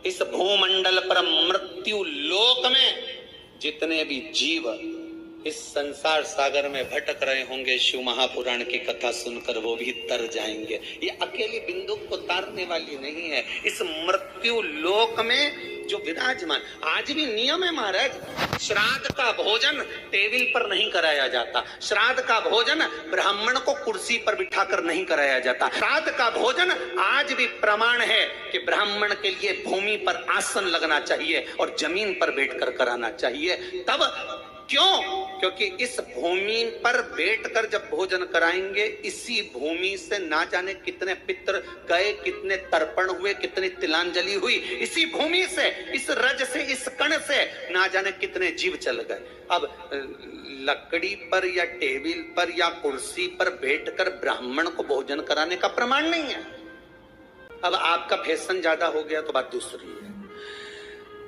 इस भूमंडल पर मृत्यु लोक में जितने भी जीव इस संसार सागर में भटक रहे होंगे, शिव महापुराण की कथा सुनकर वो भी तर जाएंगे। ये अकेली बिंदु को तारने वाली नहीं है। इस मृत्यु लोक में जो विराजमान, आज भी नियम है महाराज, श्राद्ध का भोजन टेबल पर नहीं कराया जाता। श्राद्ध का भोजन ब्राह्मण को कुर्सी पर बिठाकर नहीं कराया जाता। श्राद्ध का भोजन आज भी प्रमाण है कि ब्राह्मण के लिए भूमि पर आसन लगना चाहिए और जमीन पर बैठकर कराना चाहिए। तब क्यों? क्योंकि इस भूमि पर बैठकर जब भोजन कराएंगे, इसी भूमि से ना जाने कितने पितृ गए, कितने तर्पण हुए, कितनी तिलांजलि हुई। इसी भूमि से, इस रज से, इस कण से ना जाने कितने जीव चल गए। अब लकड़ी पर या टेबल पर या कुर्सी पर बैठकर ब्राह्मण को भोजन कराने का प्रमाण नहीं है। अब आपका फैशन ज्यादा हो गया तो बात दूसरी है।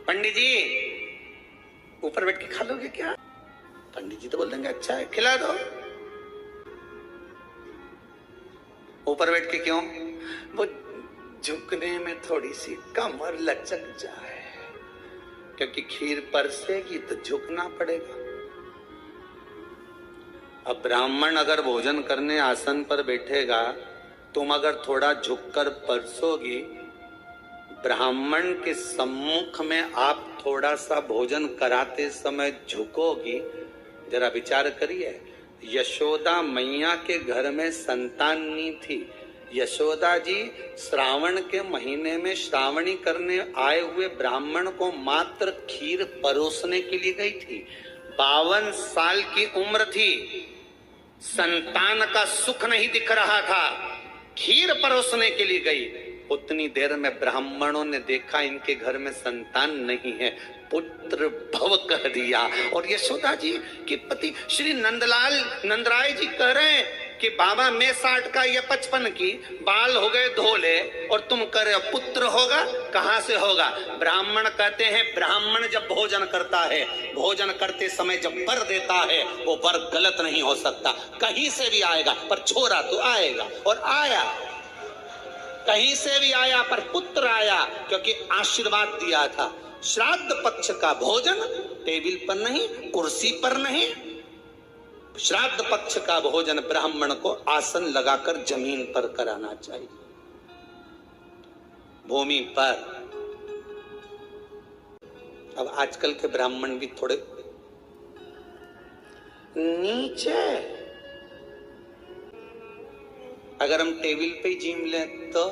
पंडित जी ऊपर बैठ के खा लोगे क्या? पंडित जी तो बोल देंगे अच्छा है खिला दो। ऊपर बैठ के क्यों? वो झुकने में थोड़ी सी कमर लचक जाए, क्योंकि खीर परसेगी तो झुकना पड़ेगा। अब ब्राह्मण अगर भोजन करने आसन पर बैठेगा, तुम अगर थोड़ा झुककर परसोगी, ब्राह्मण के सम्मुख में आप थोड़ा सा भोजन कराते समय झुकोगी। जरा विचार करिए, यशोदा मैया के घर में संतान नहीं थी। यशोदा जी श्रावण के महीने में श्रावणी करने आए हुए ब्राह्मण को मात्र खीर परोसने के लिए गई थी। 52 साल की उम्र थी, संतान का सुख नहीं दिख रहा था, खीर परोसने के लिए गई। उतनी देर में ब्राह्मणों ने देखा इनके घर में संतान नहीं है, पुत्र भव कह दिया। और यशोदा जी के पति श्री नंदराय जी कह रहे हैं कि बाबा मैं 60 का या 55 की, बाल हो गए धोले और तुम कह रहे हो पुत्र होगा, कहां से होगा? ब्राह्मण कहते हैं ब्राह्मण जब भोजन करता है, भोजन करते समय जब वर देता है, वो वर गलत नहीं हो सकता, कहीं से भी आएगा, पर छोरा तो आएगा। और आया, कहीं से भी आया, पर पुत्र आया, क्योंकि आशीर्वाद दिया था। श्राद्ध पक्ष का भोजन टेबल पर नहीं, कुर्सी पर नहीं, श्राद्ध पक्ष का भोजन ब्राह्मण को आसन लगाकर जमीन पर कराना चाहिए, भूमि पर। अब आजकल के ब्राह्मण भी थोड़े नीचे। अगर हम टेबल पे जीम लें तो